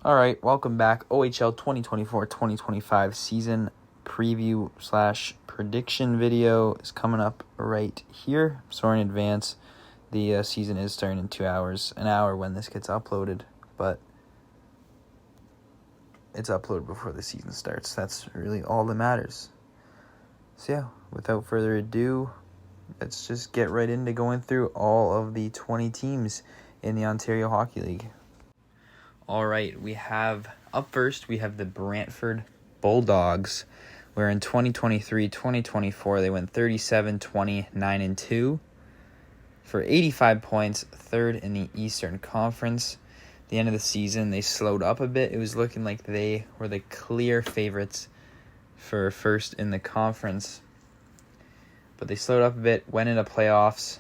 All right, welcome back. OHL 2024-2025 season preview / prediction video is coming up right here. Sorry in advance. The season is starting in 2 hours, an hour when this gets uploaded, but it's uploaded before the season starts. That's really all that matters. So yeah, without further ado, let's just get right into going through all of the 20 teams in the Ontario Hockey League. All right, up first, we have the Brantford Bulldogs, where in 2023-2024, they went 37-20-9-2 for 85 points, third in the Eastern Conference. At the end of the season, they slowed up a bit. It was looking like they were the clear favorites for first in the conference. But they slowed up a bit, went into playoffs,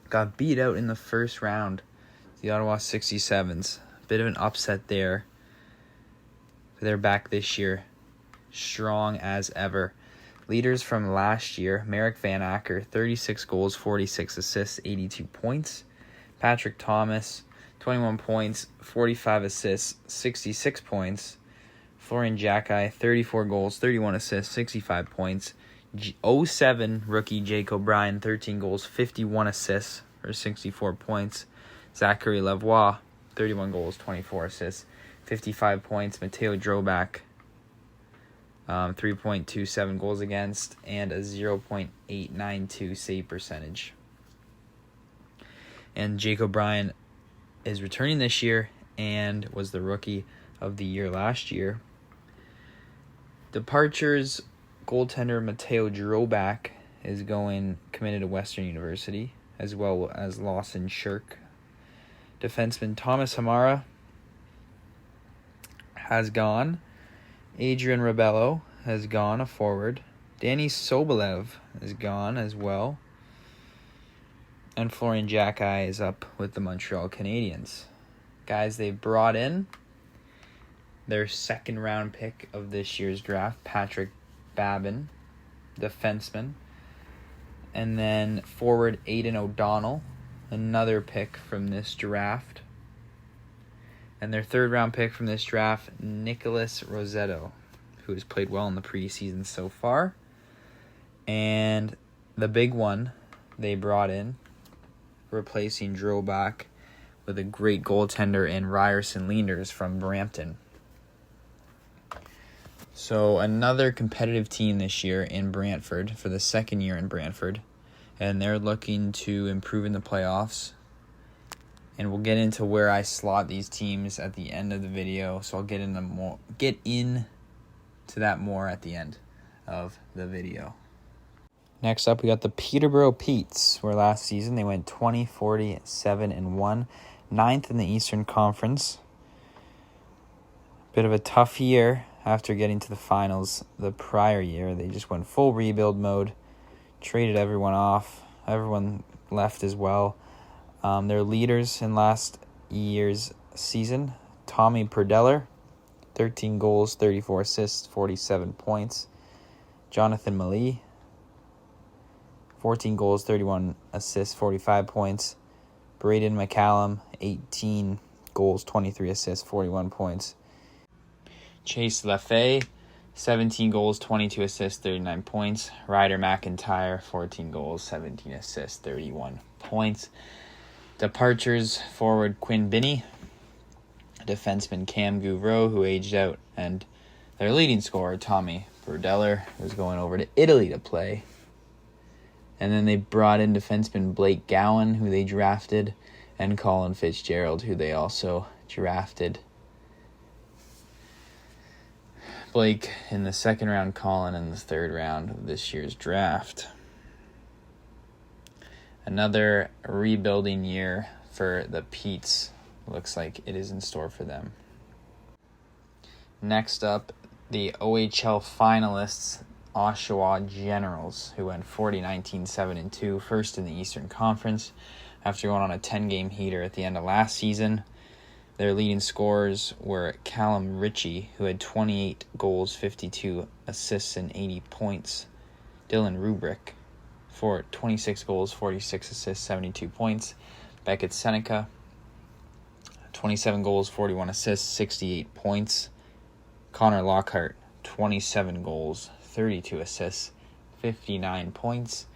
got beat out in the first round, the Ottawa 67s. Bit of an upset there. They're back this year, strong as ever. Leaders from last year, Merrick Van Acker, 36 goals, 46 assists, 82 points. Patrick Thomas, 21 points, 45 assists, 66 points. Florian Jacki, 34 goals, 31 assists, 65 points. 07 rookie Jake O'Brien, 13 goals, 51 assists for 64 points. Zachary Lavoie, 31 goals, 24 assists, 55 points. Mateo Drobak, 3.27 goals against, and a 0.892 save percentage. And Jake O'Brien is returning this year and was the rookie of the year last year. Departures, goaltender Mateo Drobak is committed to Western University, as well as Lawson Shirk. Defenseman Thomas Hamara has gone. Adrian Rebello has gone, a forward. Danny Sobolev is gone as well. And Florian Jacki is up with the Montreal Canadiens. Guys they've brought in, their second round pick of this year's draft, Patrick Babin, defenseman. And then forward Aidan O'Donnell, another pick from this draft. And their third round pick from this draft, Nicholas Rossetto, who has played well in the preseason so far. And the big one they brought in, replacing Drobak with a great goaltender in Ryerson Leenders from Brampton. So another competitive team this year in Brantford, for the second year in Brantford. And they're looking to improve in the playoffs. And we'll get into where I slot these teams at the end of the video. So I'll get into that more at the end of the video. Next up, we got the Peterborough Petes, where last season they went 20-47-1, ninth in the Eastern Conference. Bit of a tough year after getting to the finals the prior year. They just went full rebuild mode. Traded everyone off. Everyone left as well. Their leaders in last year's season, Tommy Perdeller, 13 goals, 34 assists, 47 points. Jonathan Malee, 14 goals, 31 assists, 45 points. Braden McCallum, 18 goals, 23 assists, 41 points. Chase Lafay, 17 goals, 22 assists, 39 points. Ryder McIntyre, 14 goals, 17 assists, 31 points. Departures, forward Quinn Binney, defenseman Cam Gouvreau, who aged out, and their leading scorer, Tommy Perdeller, who's going over to Italy to play. And then they brought in defenseman Blake Gowan, who they drafted, and Colin Fitzgerald, who they also drafted. Blake in the second round, Colin in the third round of this year's draft. Another rebuilding year for the Petes. Looks like it is in store for them. Next up, the OHL finalists, Oshawa Generals, who went 40-19-7-2, first in the Eastern Conference after going on a 10-game heater at the end of last season. Their leading scorers were Callum Ritchie, who had 28 goals, 52 assists, and 80 points. Dylan Rubrick for 26 goals, 46 assists, 72 points. Beckett Seneca, 27 goals, 41 assists, 68 points. Connor Lockhart, 27 goals, 32 assists, 59 points.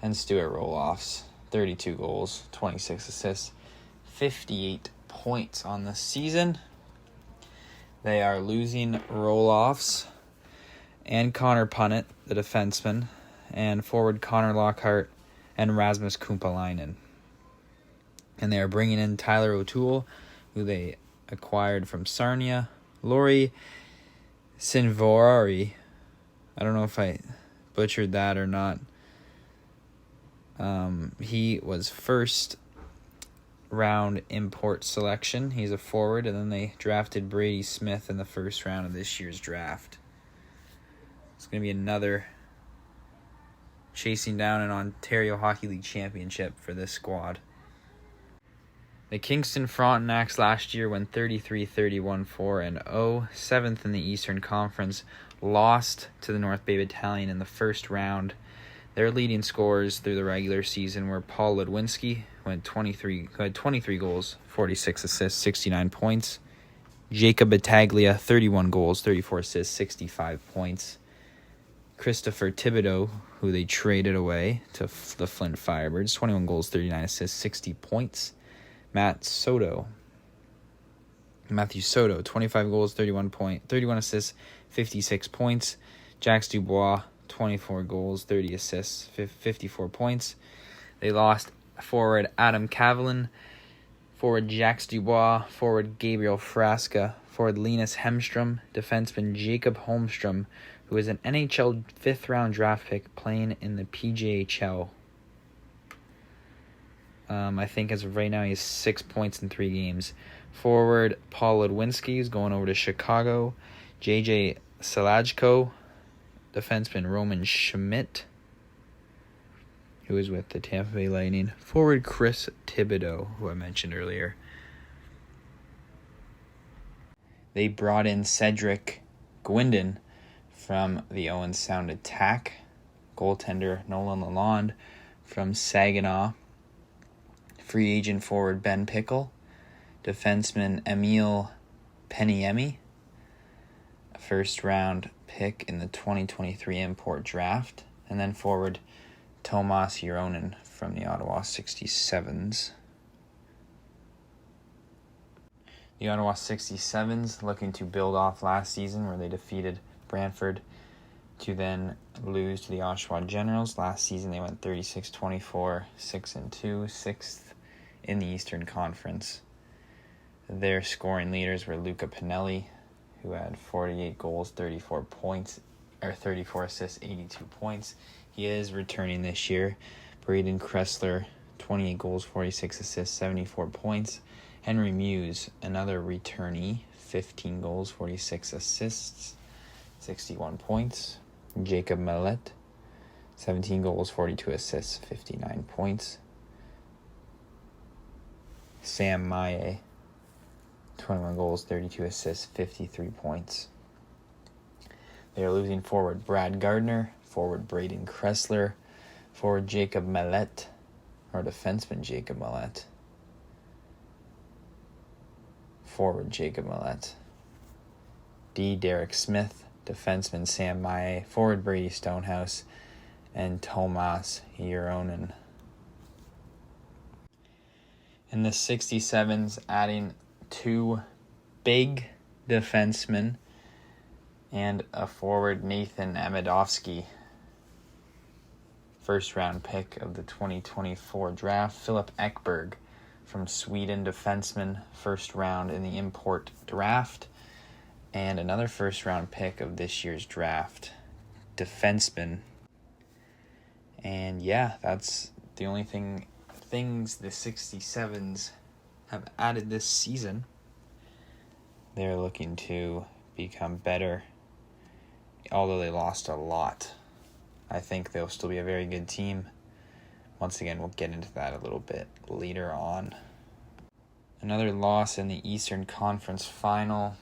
And Stuart Roloffs, 32 goals, 26 assists, 58 points on the season. They are losing Roloffs and Connor Punnett, the defenseman, and forward Connor Lockhart and Rasmus Kumpalainen. And they are bringing in Tyler O'Toole, who they acquired from Sarnia. Lori Sinvorari, I don't know if I butchered that or not. He was first round import selection. He's a forward, and then they drafted Brady Smith in the first round of this year's draft. It's going to be another chasing down an Ontario Hockey League championship for this squad. The Kingston Frontenacs last year went 33-31-4-0, 7th in the Eastern Conference, lost to the North Bay Battalion in the first round. Their leading scorers through the regular season were Paul Ludwinski, who had 23 goals, 46 assists, 69 points. Jacob Battaglia, 31 goals, 34 assists, 65 points. Christopher Thibodeau, who they traded away to the Flint Firebirds, 21 goals, 39 assists, 60 points. Matthew Soto, 25 goals, 31 assists, 56 points. Jax Dubois, 24 goals, 30 assists, 54 points. They lost forward Adam Kavalin, forward Jax Dubois, forward Gabriel Frasca, forward Linus Hemstrom, defenseman Jacob Holmstrom, who is an NHL 5th-round draft pick playing in the PJHL. I think as of right now, he has 6 points in 3 games. Forward Paul Ludwinski is going over to Chicago. JJ Salajko, defenseman Roman Schmidt, who is with the Tampa Bay Lightning. Forward Chris Thibodeau, who I mentioned earlier. They brought in Cedric Gwindon from the Owen Sound Attack. Goaltender Nolan Lalonde from Saginaw. Free agent forward Ben Pickle. Defenseman Emil Peniemi. A first-round pick in the 2023 import draft. And then forward Tomas Juronen from the Ottawa 67s. The Ottawa 67s looking to build off last season where they defeated Brantford to then lose to the Oshawa Generals. Last season they went 36-24, 6-2, 6th in the Eastern Conference. Their scoring leaders were Luca Pinelli, who had 48 goals, 34 assists, 82 points. He is returning this year. Braden Kressler, 28 goals, 46 assists, 74 points. Henry Muse, another returnee, 15 goals, 46 assists, 61 points. Jacob Millet, 17 goals, 42 assists, 59 points. Sam Maye, 21 goals, 32 assists, 53 points. They are losing forward Brad Gardner, forward Braden Kressler, forward Jacob Millet, or defenseman Jacob Millet. Forward Jacob Millet. Derek Smith, defenseman Sam Maye, forward Brady Stonehouse, and Tomas Juronen. In the 67s, adding 2 big defensemen and a forward Nathan Amidovsky. First round pick of the 2024 draft. Philip Ekberg from Sweden, defenseman, first round in the import draft. And another first round pick of this year's draft, defenseman. And yeah, that's the only things the 67s have added this season. They're looking to become better, although they lost a lot. I think they'll still be a very good team. Once again, we'll get into that a little bit later on. Another loss in the Eastern Conference Final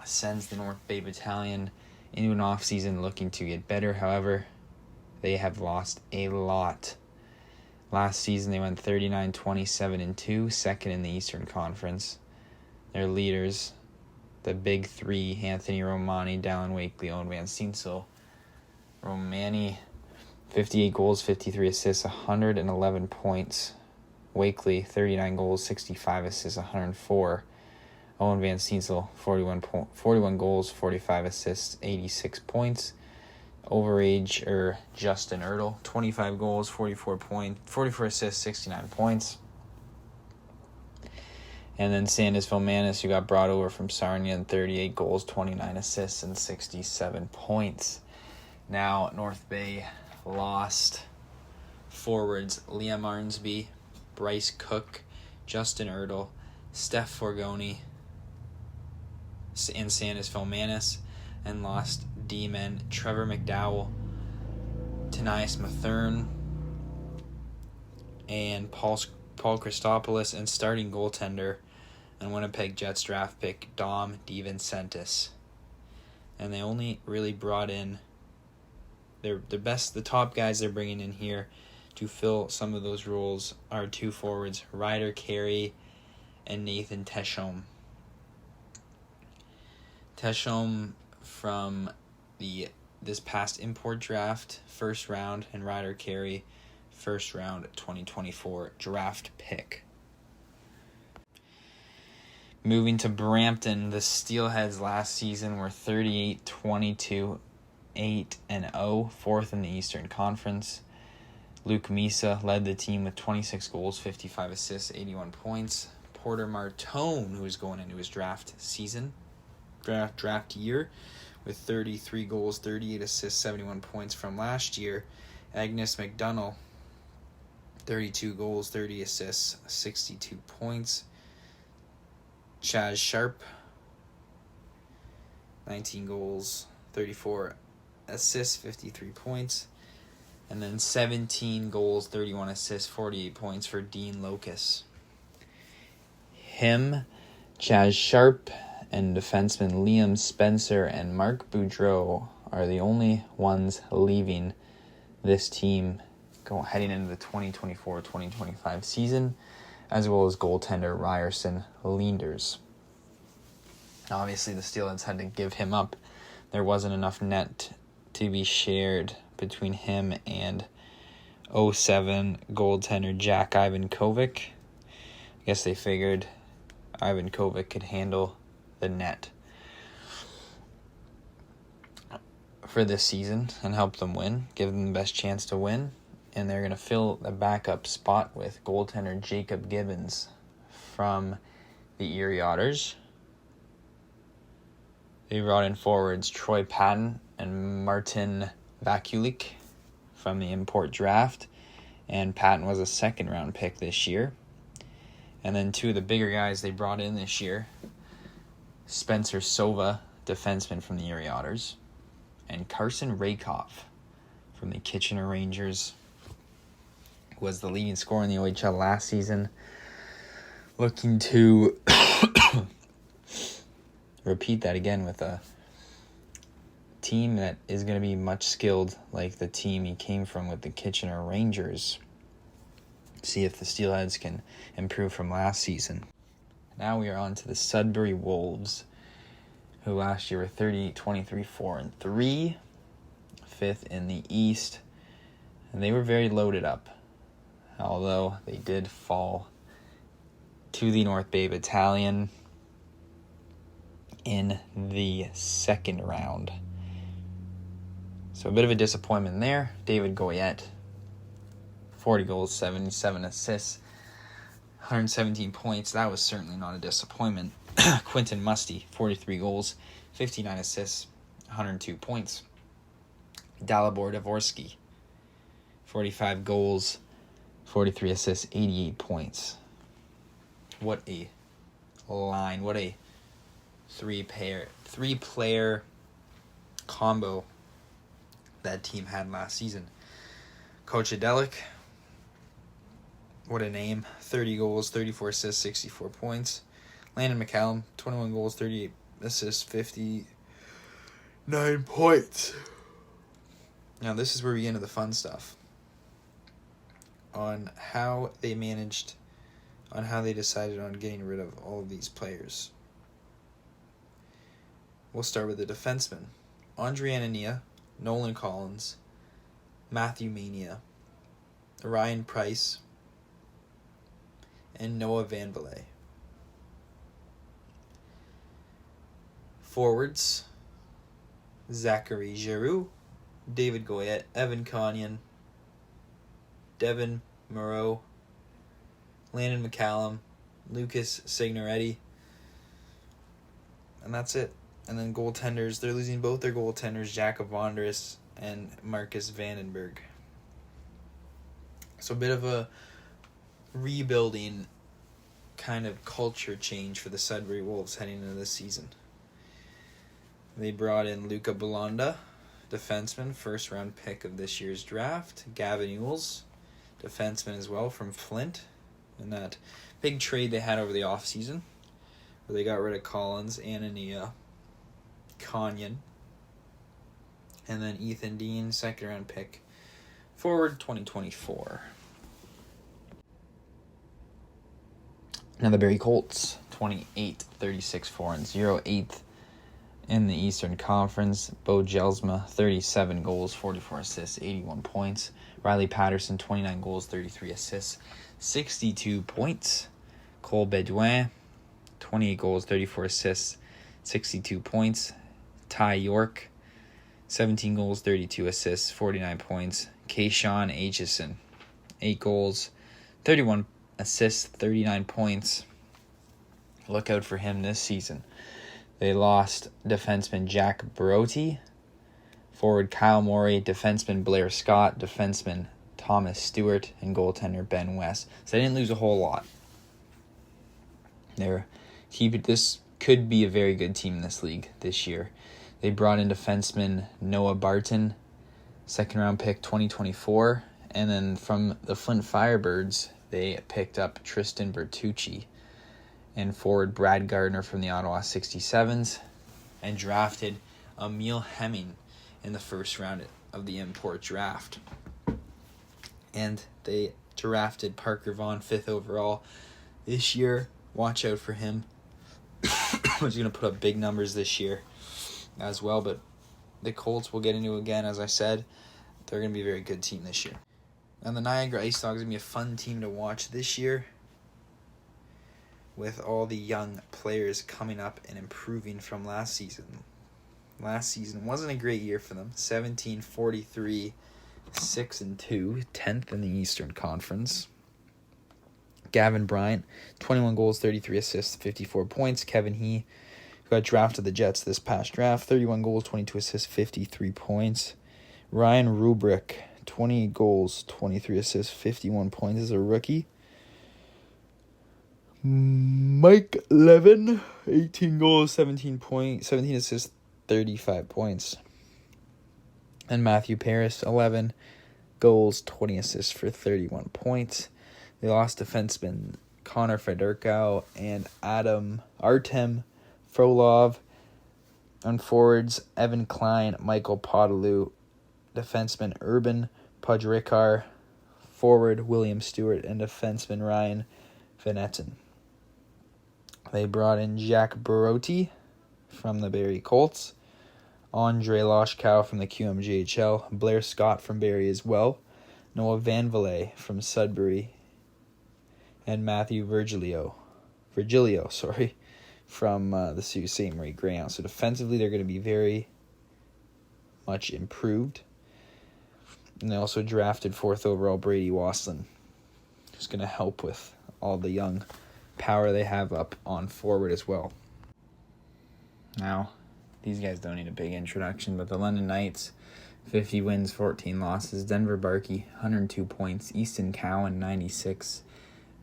sends the North Bay Battalion into an offseason looking to get better. However, they have lost a lot. Last season, they went 39-27-2, second in the Eastern Conference. Their leaders, the big three, Anthony Romani, Dallin Wakely, Owen Van Steensel. Romani, 58 goals, 53 assists, 111 points. Wakely, 39 goals, 65 assists, 104. Owen Van Steensel, 41 goals, 45 assists, 86 points. Overage Justin Ertl, 25 goals, 44 assists, 69 points. And then Sandis Vomanis, who got brought over from Sarnia, 38 goals, 29 assists, and 67 points. Now, North Bay lost forwards Liam Arnsby, Bryce Cook, Justin Ertl, Steph Forgoni, and Sandis Vomanis, and lost D-men Trevor McDowell, Tanias Mathern, and Paul Christopoulos, and starting goaltender and Winnipeg Jets draft pick Dom DiVincentis. And they only really brought in the top guys they're bringing in here to fill some of those roles are two forwards, Ryder Carey and Nathan Teshome. Teshome from this past import draft, first round, and Ryder Carey, first round 2024 draft pick. Moving to Brampton, the Steelheads last season were 38-22, 8-0, fourth in the Eastern Conference. Luke Misa led the team with 26 goals, 55 assists, 81 points. Porter Martone, who is going into his draft year, with 33 goals, 38 assists, 71 points from last year. Agnes McDonough, 32 goals, 30 assists, 62 points. Chaz Sharp, 19 goals, 34 assists, 53 points. And then 17 goals, 31 assists, 48 points for Dean Locus. Him, Chaz Sharp, and defenseman Liam Spencer and Mark Boudreau are the only ones leaving this team heading into the 2024-2025 season, as well as goaltender Ryerson Leenders. Obviously, the Steelheads had to give him up. There wasn't enough net to be shared between him and 07 goaltender Jack Ivankovic. I guess they figured Ivankovic could handle the net for this season and help them win, give them the best chance to win. And they're going to fill the backup spot with goaltender Jacob Gibbons from the Erie Otters. They brought in forwards Troy Patton and Martin Vakulik from the import draft. And Patton was a second-round pick this year. And then two of the bigger guys they brought in this year, Spencer Sova, defenseman from the Erie Otters, and Carson Rakoff from the Kitchener Rangers, who was the leading scorer in the OHL last season, looking to repeat that again with a team that is going to be much skilled like the team he came from with the Kitchener Rangers. See if the Steelheads can improve from last season. Now we are on to the Sudbury Wolves, who last year were 38-23-4-3, fifth in the East, and they were very loaded up, although they did fall to the North Bay Battalion in the second round. So a bit of a disappointment there. David Goyette, 40 goals, 77 assists, 117 points. That was certainly not a disappointment. Quentin Musty, 43 goals, 59 assists, 102 points. Dalibor Dvorsky, 45 goals, 43 assists, 88 points. What a line. What a three-player combo that team had last season. Coach Adelic, what a name. 30 goals, 34 assists, 64 points. Landon McCallum, 21 goals, 38 assists, 59 points. Now this is where we get into the fun stuff. on how they decided on getting rid of all of these players. We'll start with the defensemen. Andre Anania, Nolan Collins, Matthew Mania, Ryan Price, and Noah Vanville. Forwards, Zachary Giroux, David Goyette, Evan Conyon, Devin Moreau, Landon McCallum, Lucas Signoretti, and that's it. And then goaltenders, they're losing both their goaltenders, Jakob Vonderis and Marcus Vandenberg. So a bit of a rebuilding kind of culture change for the Sudbury Wolves heading into this season. They brought in Luca Belanda, defenseman, first-round pick of this year's draft. Gavin Ewells, defenseman as well from Flint. In that big trade they had over the offseason, where they got rid of Collins, Anania, Conyon, and then Ethan Dean, second-round pick, forward 2024. Now the Barrie Colts, 28, 36, 4-0, 8th in the Eastern Conference. Bo Jelsma, 37 goals, 44 assists, 81 points. Riley Patterson, 29 goals, 33 assists, 62 points. Cole Bedouin, 28 goals, 34 assists, 62 points. Ty York, 17 goals, 32 assists, 49 points. Kayshawn Aitchison, 8 goals, 31 assists, 39 points. Look out for him this season. They lost defenseman Jack Barotti, forward Kyle Morey, defenseman Blair Scott, defenseman Thomas Stewart, and goaltender Ben West. So they didn't lose a whole lot. This could be a very good team in this league this year. They brought in defenseman Noah Barton, second-round pick 2024, and then from the Flint Firebirds, they picked up Tristan Bertucci, and forward Brad Gardner from the Ottawa 67s, and drafted Emil Hemming in the first round of the import draft. And they drafted Parker Vaughn 5th overall this year. Watch out for him. He's going to put up big numbers this year as well. But the Colts will get into again, as I said. They're going to be a very good team this year. And the Niagara Ice Dogs are going to be a fun team to watch this year, with all the young players coming up and improving from last season. Last season wasn't a great year for them. 17-43, 6-2, 10th in the Eastern Conference. Gavin Bryant, 21 goals, 33 assists, 54 points. Kevin He, who got drafted to the Jets this past draft, 31 goals, 22 assists, 53 points. Ryan Rubrick, 20 goals, 23 assists, 51 points as a rookie. Mike Levin, 18 goals, 17 assists, 35 points. And Matthew Paris, 11 goals, 20 assists for 31 points. They lost defensemen Connor Fedorkow and Artem Frolov. On forwards, Evan Klein, Michael Podolou, defenseman Urban Podrikar, forward William Stewart, and defenseman Ryan Venetin. They brought in Jack Barotti from the Barrie Colts, Andre Loshkow from the QMJHL, Blair Scott from Barrie as well, Noah Vanville from Sudbury, and Matthew Virgilio from the Sault Ste. Marie Greyhounds. So defensively, they're going to be very much improved. And they also drafted 4th overall Brady Wasslin, who's going to help with all the young power they have up on forward as well. Now, these guys don't need a big introduction, but the London Knights, 50 wins, 14 losses. Denver Barkey, 102 points. Easton Cowan, 96.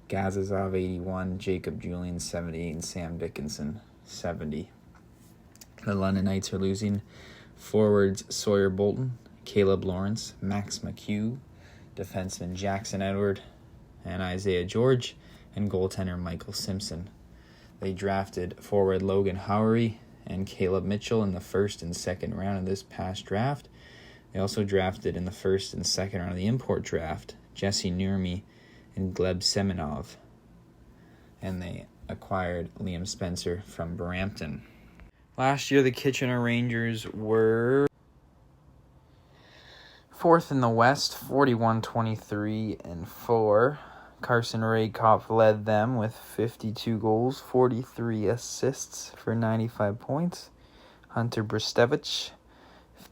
Gazazov, 81. Jacob Julian, 78. And Sam Dickinson, 70. The London Knights are losing forwards Sawyer Bolton, Caleb Lawrence, Max McHugh, defenseman Jackson Edward, and Isaiah George, and goaltender Michael Simpson. They drafted forward Logan Howery and Caleb Mitchell in the first and second round of this past draft. They also drafted in the first and second round of the import draft Jesse Nurmi, and Gleb Semenov. And they acquired Liam Spencer from Brampton. Last year, the Kitchener Rangers were 4th in the West, 41-23-4. Carson Raykop led them with 52 goals, 43 assists for 95 points. Hunter Brestevich,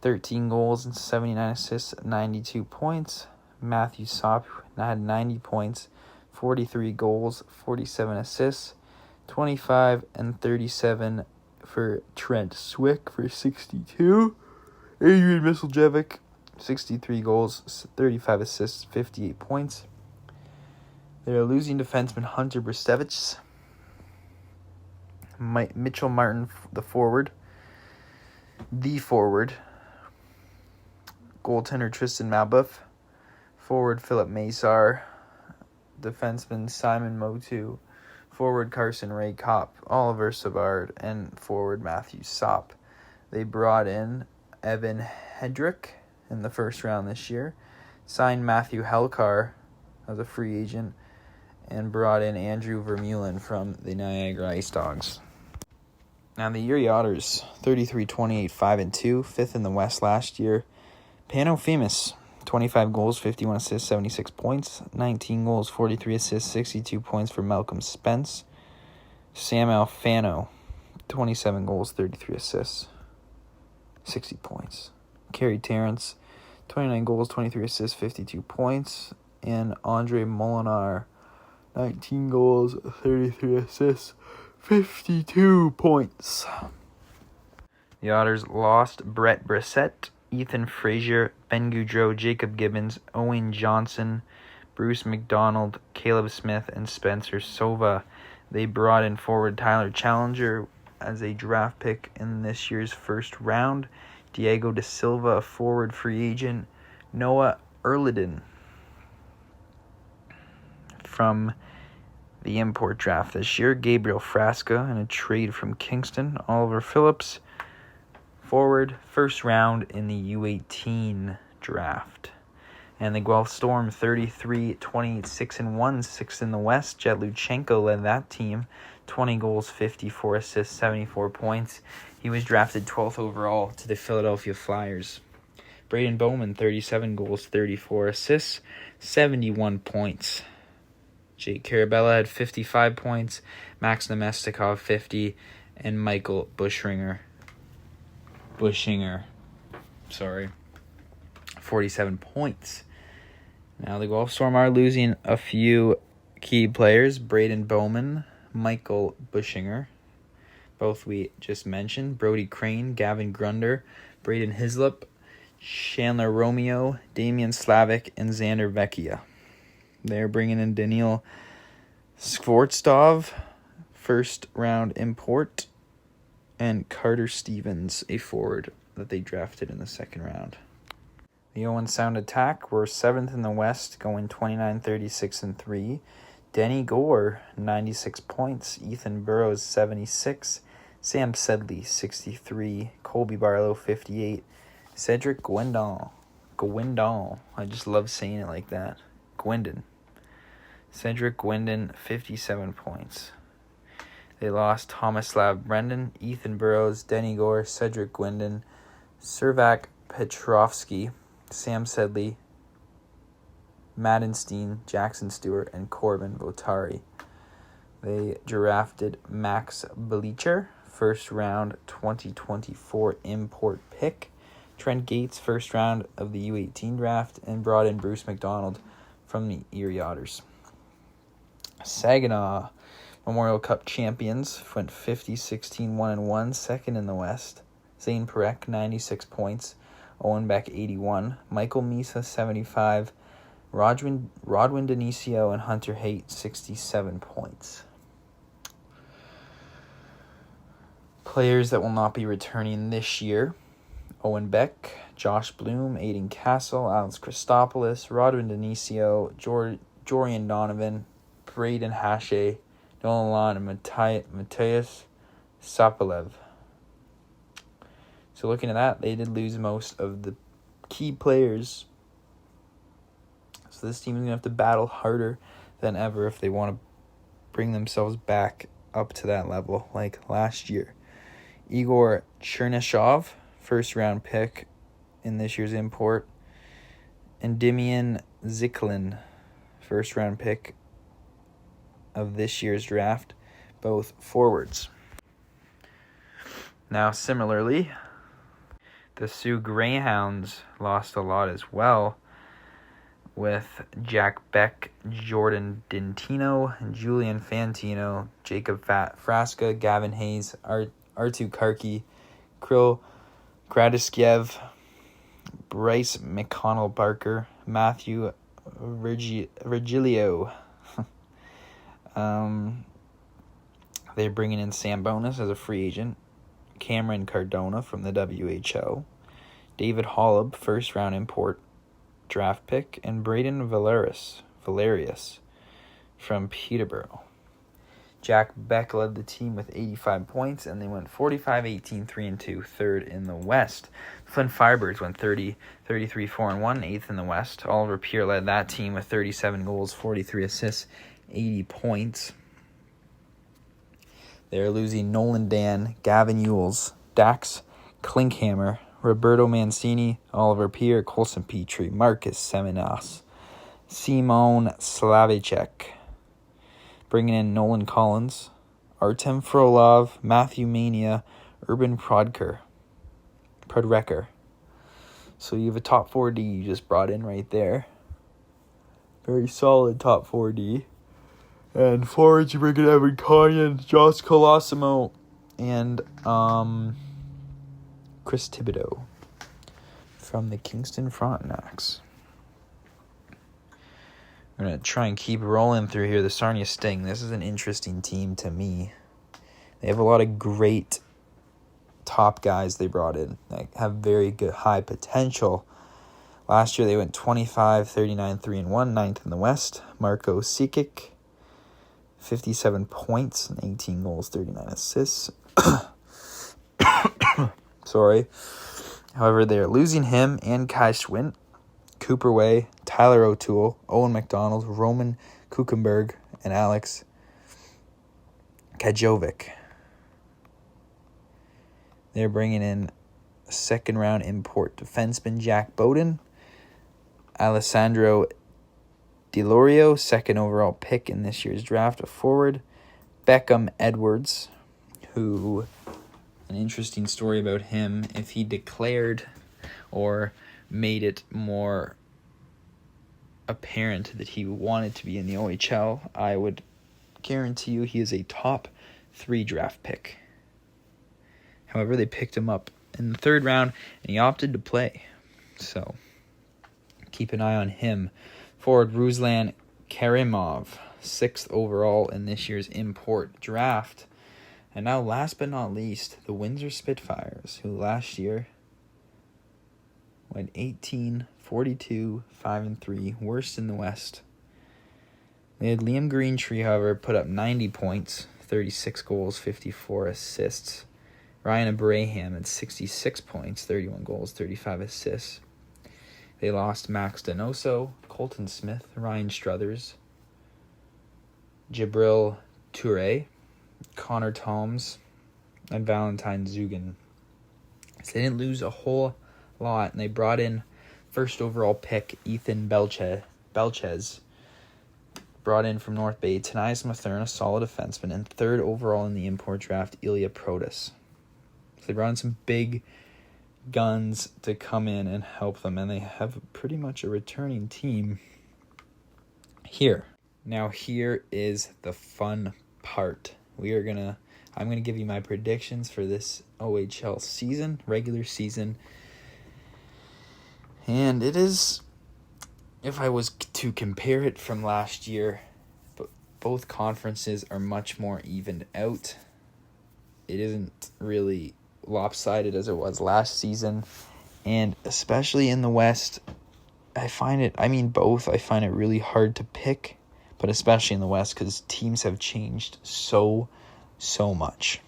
13 goals and 79 assists, 92 points. Matthew Sopp had 90 points, 43 goals, 47 assists, 25 and 37 for Trent Swick for 62. Adrian Miseljevic, 63 goals, 35 assists, 58 points. They're losing defenseman Hunter Brestevich. Mitchell Martin, the forward. Goaltender Tristan Malbuff. Forward Philip Masar. Defenseman Simon Motu. Forward Carson Raykop. Oliver Savard. And forward Matthew Sopp. They brought in Evan Hedrick in the first round this year. Signed Matthew Helkar as a free agent. And brought in Andrew Vermeulen from the Niagara Ice Dogs. Now the Erie Otters, 33-28-5-2, 5th in the West last year. Pano Femus, 25 goals, 51 assists, 76 points. 19 goals, 43 assists, 62 points for Malcolm Spence. Sam Alfano, 27 goals, 33 assists, 60 points. Kerry Terrence, 29 goals, 23 assists, 52 points. And Andre Molinar, 19 goals, 33 assists, 52 points. The Otters lost Brett Brissett, Ethan Frazier, Ben Goudreau, Jacob Gibbons, Owen Johnson, Bruce McDonald, Caleb Smith, and Spencer Sova. They brought in forward Tyler Challenger as a draft pick in this year's first round. Diego Da Silva, a forward free agent. Noah Erliden from the import draft this year. Gabriel Frasca in a trade from Kingston. Oliver Phillips, forward, first round in the U18 draft. And the Guelph Storm, 33-28-6-1, 6th in the West. Jet Luchenko led that team, 20 goals, 54 assists, 74 points. He was drafted 12th overall to the Philadelphia Flyers. Braden Bowman, 37 goals, 34 assists, 71 points. Jake Carabella had 55 points, Max Nemestikov 50, and Michael Bushinger, 47 points. Now the Guelph Storm are losing a few key players. Braden Bowman, Michael Bushinger, both we just mentioned. Brody Crane, Gavin Grunder, Braden Hislop, Chandler Romeo, Damian Slavic, and Xander Vecchia. They're bringing in Daniil Skvortsov, first round import, and Carter Stevens, a forward that they drafted in the second round. The Owen Sound Attack were 7th in the West, going 29-36-3. Denny Gore, 96 points. Ethan Burrows, 76. Sam Sedley, 63. Colby Barlow, 58. Cedric Gwendon. I just love saying it like that. Cedric Gwendon, 57 points. They lost Tomislav Brendan, Ethan Burrows, Denny Gore, Cedric Gwendon, Servac Petrovsky, Sam Sedley, Madden Steen, Jackson Stewart, and Corbin Votari. They drafted Max Bleacher, first round 2024 import pick. Trent Gates, first round of the U18 draft, and brought in Bruce McDonald from the Erie Otters. Saginaw Memorial Cup champions went 50-16-1-1, second in the West. Zane Perek, 96 points. Owen Beck, 81. Michael Misa, 75. Rodwin Denicio and Hunter Haight, 67 points. Players that will not be returning this year: Owen Beck, Josh Bloom, Aiden Castle, Alex Christopoulos, Rodwin Denicio, Jorian Donovan, Braden Hache, Nolan Lon, and Matthias Sapalev. So looking at that, they did lose most of the key players. So this team is going to have to battle harder than ever if they want to bring themselves back up to that level like last year. Igor Chernyshov, first-round pick in this year's import. And Dimian Ziklin, first-round pick of this year's draft, both forwards. Now, similarly, the Sioux Greyhounds lost a lot as well, with Jack Beck, Jordan Dintino, Julian Fantino, Jacob Frasca, Gavin Hayes, Artu Karki, Kirill Gradiskiev, Bryce McConnell-Barker, Matthew Virgilio. They're bringing in Sam Bonus as a free agent, Cameron Cardona from the OHL, David Holub, first-round import draft pick, and Braden Valerius from Peterborough. Jack Beck led the team with 85 points, and they went 45-18, 3-2, third in the West. Flint Firebirds went 33, 4-1, eighth in the West. Oliver Pierre led that team with 37 goals, 43 assists, 80 points. They're losing Nolan Dan, Gavin Ewells, Dax Klinkhammer, Roberto Mancini, Oliver Pierre, Colson Petrie, Marcus Seminas, Simone Slavicek. Bringing in Nolan Collins, Artem Frolov, Matthew Mania, Urban Prodrecker. So you have a top 4D you just brought in right there. Very solid top 4D. And forwards, you bring in Evan Conyon, Josh Colosimo, and Chris Thibodeau from the Kingston Frontenacs. We're going to try and keep rolling through here. The Sarnia Sting. This is an interesting team to me. They have a lot of great top guys they brought in that have very good high potential. Last year they went 25, 39, 3-1, ninth in the West. Marco Sikic, 57 points and 18 goals, 39 assists. Sorry. However, they're losing him and Kai Schwint, Cooper Way, Tyler O'Toole, Owen McDonald, Roman Kuchenberg, and Alex Kajovic. They're bringing in second-round import defenseman Jack Bowden, Alessandro DeLorio, second overall pick in this year's draft, a forward, Beckham Edwards, who, an interesting story about him, if he declared or made it more apparent that he wanted to be in the OHL, I would guarantee you he is a top 3 draft pick. However, they picked him up in the third round, and he opted to play. So, keep an eye on him. Forward Ruslan Karimov, 6th overall in this year's import draft. And now, last but not least, the Windsor Spitfires, who last year went 18, 42, 5-3, worst in the West. They had Liam Greentree, however, put up 90 points, 36 goals, 54 assists. Ryan Abraham had 66 points, 31 goals, 35 assists. They lost Max Donoso, Colton Smith, Ryan Struthers, Jibril Toure, Connor Toms, and Valentine Zugan. So they didn't lose a whole lot, and they brought in first overall pick Ethan Belchez, brought in from North Bay, Tanias Mathern, a solid defenseman, and third overall in the import draft, Ilya Protas. So they brought in some big guns to come in and help them, and they have pretty much a returning team here. Now here is the fun part. I'm gonna give you my predictions for this OHL season, regular season. And it is, if I was to compare it from last year, both conferences are much more evened out. It isn't really lopsided as it was last season. And especially in the West, I find it really hard to pick, but especially in the West because teams have changed so much.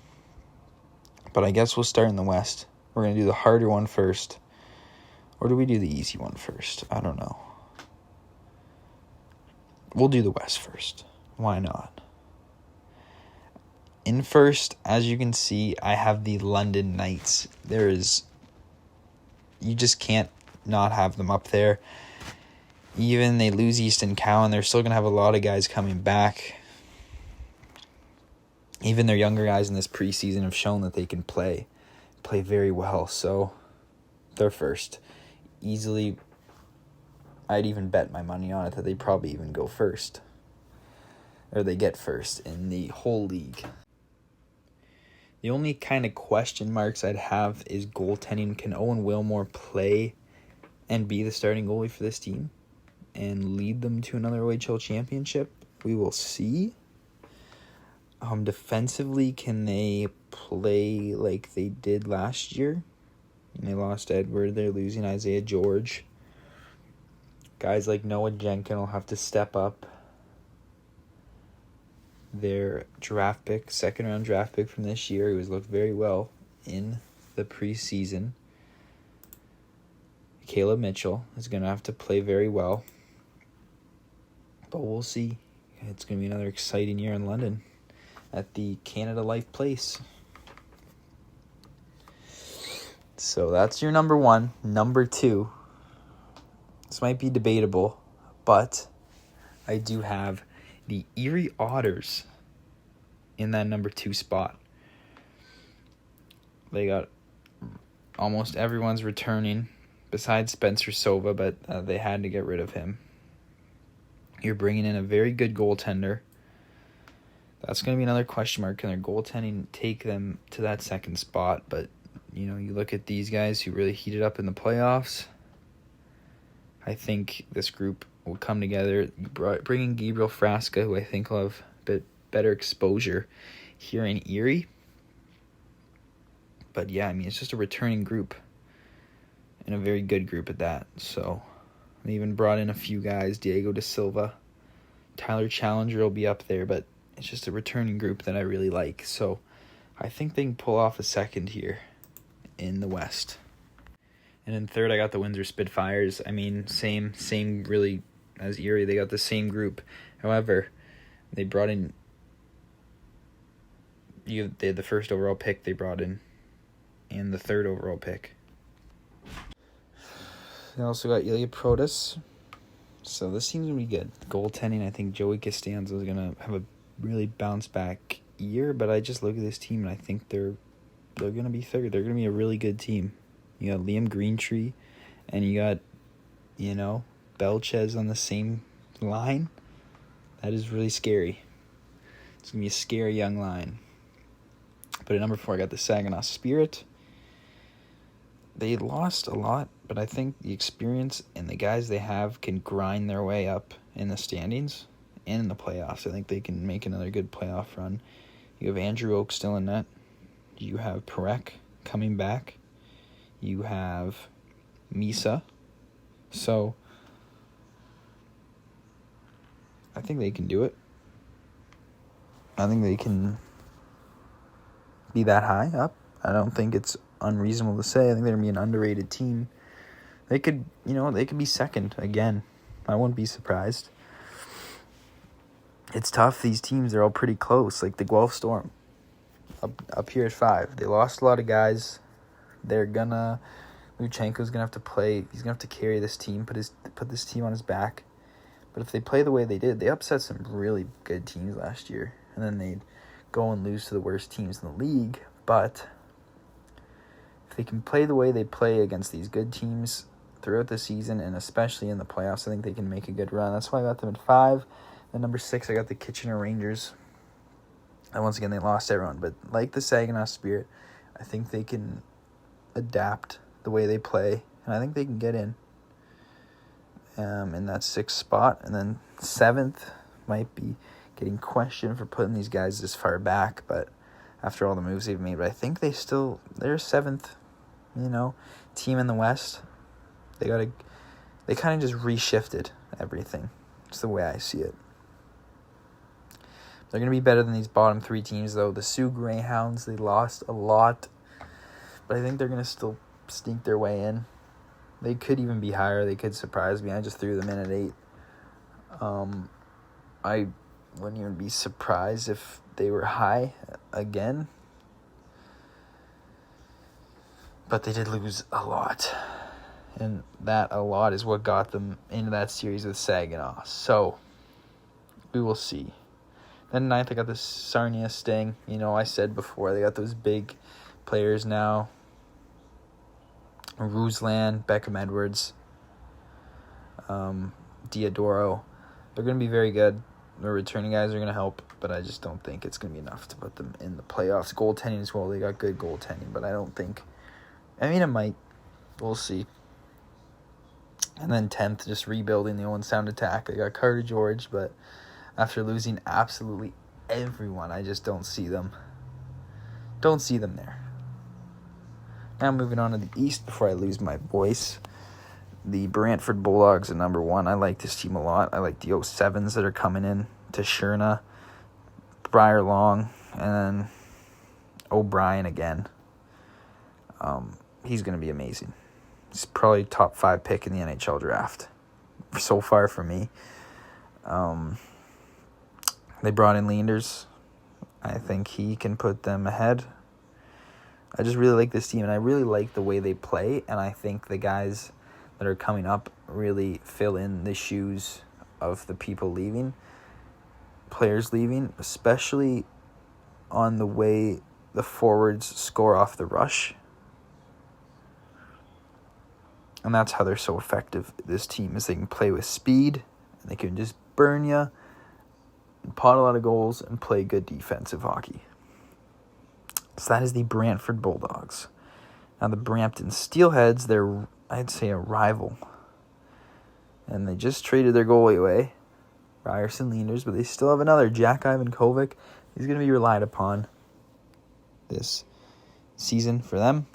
But I guess we'll start in the West. We're going to do the harder one first. Or do we do the easy one first? I don't know. we'll do the West first. Why not? In first, as you can see, I have the London Knights. You just can't not have them up there. Even they lose Easton Cowan, they're still going to have a lot of guys coming back. Even their younger guys in this preseason have shown that they can play very well. So they're first. Easily, I'd even bet my money on it that they probably even go first. Or they get first in the whole league. The only kind of question marks I'd have is goaltending. Can Owen Wilmore play and be the starting goalie for this team and lead them to another OHL championship? We will see. Defensively, can they play like they did last year? And they lost Edward. They're losing Isaiah George. Guys like Noah Jenkin will have to step up. Their draft pick, second-round draft pick from this year, who has looked very well in the preseason. Caleb Mitchell is going to have to play very well. But we'll see. It's going to be another exciting year in London at the Canada Life Place. So that's your number one. Number two. This might be debatable, but I do have the Erie Otters in that number 2 spot. They got almost everyone's returning besides Spencer Sova, but they had to get rid of him. You're bringing in a very good goaltender. That's going to be another question mark. Can their goaltending take them to that second spot? But, you look at these guys who really heated up in the playoffs. I think this group will come together. Bringing Gabriel Frasca, who I think will have a bit better exposure here in Erie. But yeah, it's just a returning group. And a very good group at that. So they even brought in a few guys. Diego Da Silva. Tyler Challenger will be up there. But it's just a returning group that I really like. So I think they can pull off a second here in the West. And in third, I got the Windsor Spitfires. Same really as Erie. They got the same group. However, they brought in... They had the first overall pick they brought in. And the third overall pick. They also got Ilya Protas. So this team's going to be good. Goaltending, I think Joey Costanzo is going to have a really bounce back year. But I just look at this team and I think they're going to be third. They're going to be a really good team. You got Liam Greentree, and you got, Belchez on the same line. That is really scary. It's going to be a scary young line. But at number 4, I got the Saginaw Spirit. They lost a lot, but I think the experience and the guys they have can grind their way up in the standings and in the playoffs. I think they can make another good playoff run. You have Andrew Oak still in net. You have Perek coming back. You have Misa. So I think they can do it. I think they can be that high up. I don't think it's unreasonable to say. I think they're going to be an underrated team. They could, they could be second again. I wouldn't be surprised. It's tough. These teams are all pretty close. Like the Guelph Storm up here at 5. They lost a lot of guys. Luchenko's gonna have to play. He's gonna have to carry this team, put this team on his back. But if they play the way they did, they upset some really good teams last year, and then they'd go and lose to the worst teams in the league. But if they can play the way they play against these good teams throughout the season, and especially in the playoffs, I think they can make a good run. That's why I got them at 5. And number 6, I got the Kitchener Rangers. And once again, they lost everyone. But like the Saginaw Spirit, I think they can adapt the way they play, and I think they can get in that 6th spot. And then 7th might be getting questioned for putting these guys this far back, but after all the moves they've made. But I think they're 7th, team in the West. They kind of just reshifted everything. It's the way I see it. They're going to be better than these bottom 3 teams, though. The Sioux Greyhounds, they lost a lot, but I think they're going to still sneak their way in. They could even be higher. They could surprise me. I just threw them in at 8. I wouldn't even be surprised if they were high again. But they did lose a lot. And that a lot is what got them into that series with Saginaw. So, we will see. Then ninth, I got the Sarnia Sting. I said before, they got those big players now. Ruslan, Beckham Edwards, Diodoro. They're going to be very good. The returning guys are going to help, but I just don't think it's going to be enough to put them in the playoffs. Goaltending as well. They got good goaltending, but I don't think... it might. We'll see. And then 10th, just rebuilding the Owen Sound attack. They got Carter George, but after losing absolutely everyone, I just don't see them. Don't see them there. Now moving on to the East before I lose my voice. The Brantford Bulldogs are number 1. I like this team a lot. I like the 07s that are coming in to Sherna, Briar Long, and then O'Brien again. He's going to be amazing. He's probably top 5 pick in the NHL draft so far for me. They brought in Leanders. I think he can put them ahead. I just really like this team, and I really like the way they play, and I think the guys that are coming up really fill in the shoes of the people leaving, players leaving, especially on the way the forwards score off the rush. And that's how they're so effective, this team, is they can play with speed, and they can just burn you, and pot a lot of goals, and play good defensive hockey. So that is the Brantford Bulldogs. Now the Brampton Steelheads, they're, I'd say, a rival. And they just traded their goalie away, Ryerson Leanders, but they still have another, Jack Ivankovic. He's going to be relied upon this season for them,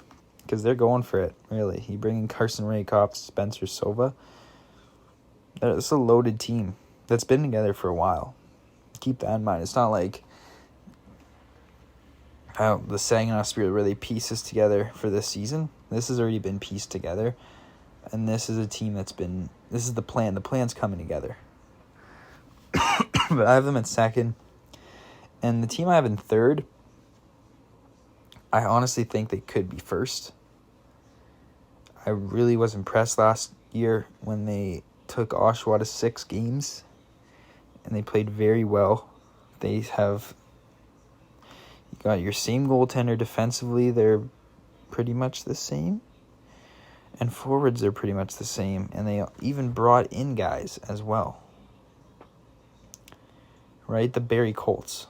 because they're going for it, really. He bringing Carson Rakoff, Spencer Sova. It's a loaded team that's been together for a while. Keep that in mind. It's not like how the Saginaw Spirit where they piece this together for this season. This has already been pieced together. And this is a team that's been... This is the plan. The plan's coming together. But I have them at second. And the team I have in third, I honestly think they could be first. I really was impressed last year when they took Oshawa to 6 games, and they played very well. They have... You got your same goaltender defensively. They're pretty much the same. And forwards, they're pretty much the same. And they even brought in guys as well. Right? The Barrie Colts.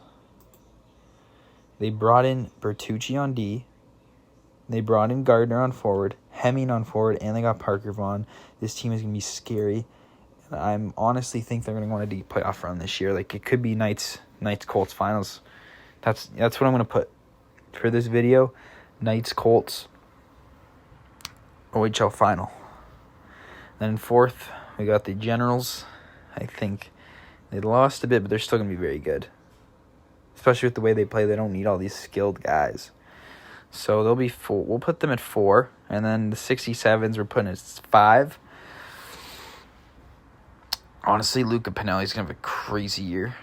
They brought in Bertucci on D. They brought in Gardner on forward, Hemming on forward, and they got Parker Vaughn. This team is going to be scary. And I honestly think they're going to go on a deep playoff run this year. Like, it could be Knights Colts finals. That's what I'm going to put for this video. Knights Colts OHL final. Then in fourth, we got the Generals. I think they lost a bit, but they're still going to be very good. Especially with the way they play, they don't need all these skilled guys. So they'll be 4. We'll put them at 4. And then the 67s, we're putting at 5. Honestly, Luca Pinelli's going to have a crazy year.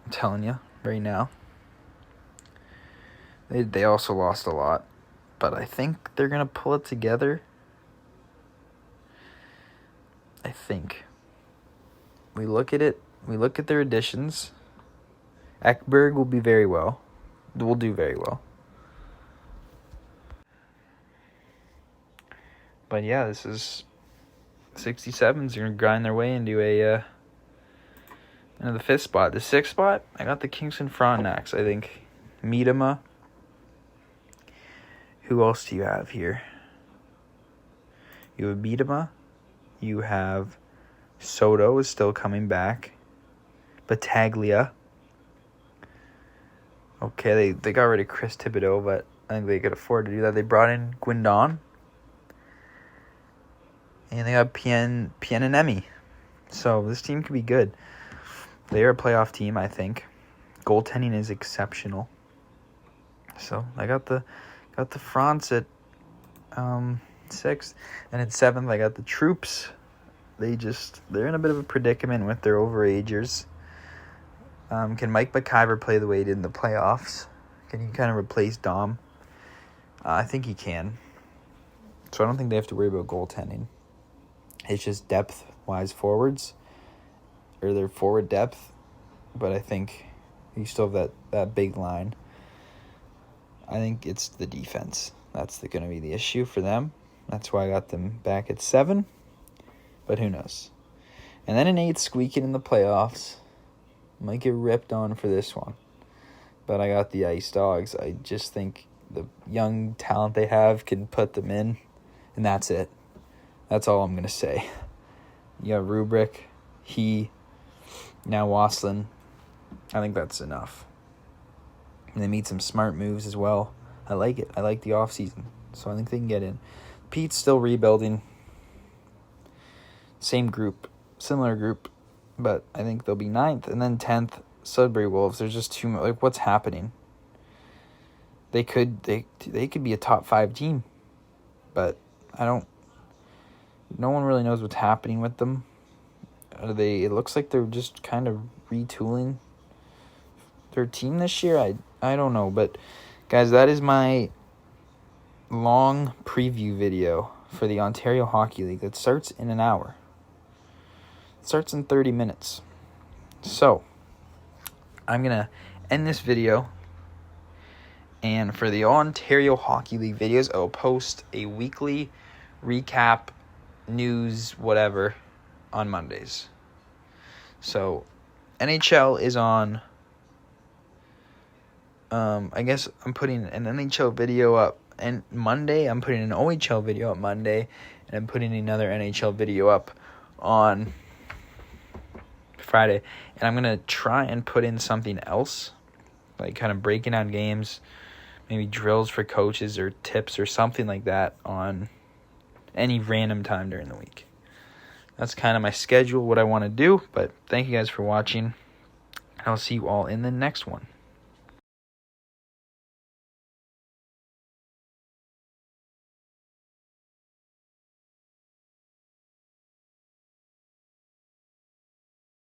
I'm telling you right now. They also lost a lot. But I think they're going to pull it together. I think. We look at it. We look at their additions. Ekberg will be very well. Will do very well. But yeah, this is 67s are going to grind their way into into the 5th spot. The 6th spot, I got the Kingston Frontenacs. I think Miedema. Who else do you have here? You have Miedema. You have Soto is still coming back. Battaglia. Okay, they got rid of Chris Thibodeau, but I think they could afford to do that. They brought in Guindon. And they got Pianemi. So this team could be good. They are a playoff team, I think. Goaltending is exceptional. So I got the France at 6th. And at 7th, I got the Troops. They're in a bit of a predicament with their overagers. Can Mike McIver play the way he did in the playoffs? Can he kind of replace Dom? I think he can. So I don't think they have to worry about goaltending. It's just depth-wise forwards, or their forward depth. But I think you still have that big line. I think it's the defense. That's going to be the issue for them. That's why I got them back at 7. But who knows? And then an 8 squeaking in the playoffs. Might get ripped on for this one. But I got the Ice Dogs. I just think the young talent they have can put them in. And that's it. That's all I'm going to say. You got Rubrick, now Wasslin. I think that's enough. And they made some smart moves as well. I like it. I like the offseason. So I think they can get in. Pete's still rebuilding. Same group. Similar group. But I think they'll be 9th. And then 10th, Sudbury Wolves. There's just too much. Like, what's happening? They could be a top 5 team. But no one really knows what's happening with them. It looks like they're just kind of retooling their team this year. I don't know. But, guys, that is my long preview video for the Ontario Hockey League that starts in an hour. It starts in 30 minutes. So, I'm going to end this video. And for the Ontario Hockey League videos, I'll post a weekly recap, news, whatever, on Mondays. So, NHL is on... I guess I'm putting an NHL video up, and Monday I'm putting an OHL video up Monday, and I'm putting another NHL video up on Friday. And I'm going to try and put in something else, like kind of breaking down games, maybe drills for coaches or tips or something like that on any random time during the week. That's kind of my schedule, what I want to do. But thank you guys for watching. I'll see you all in the next one.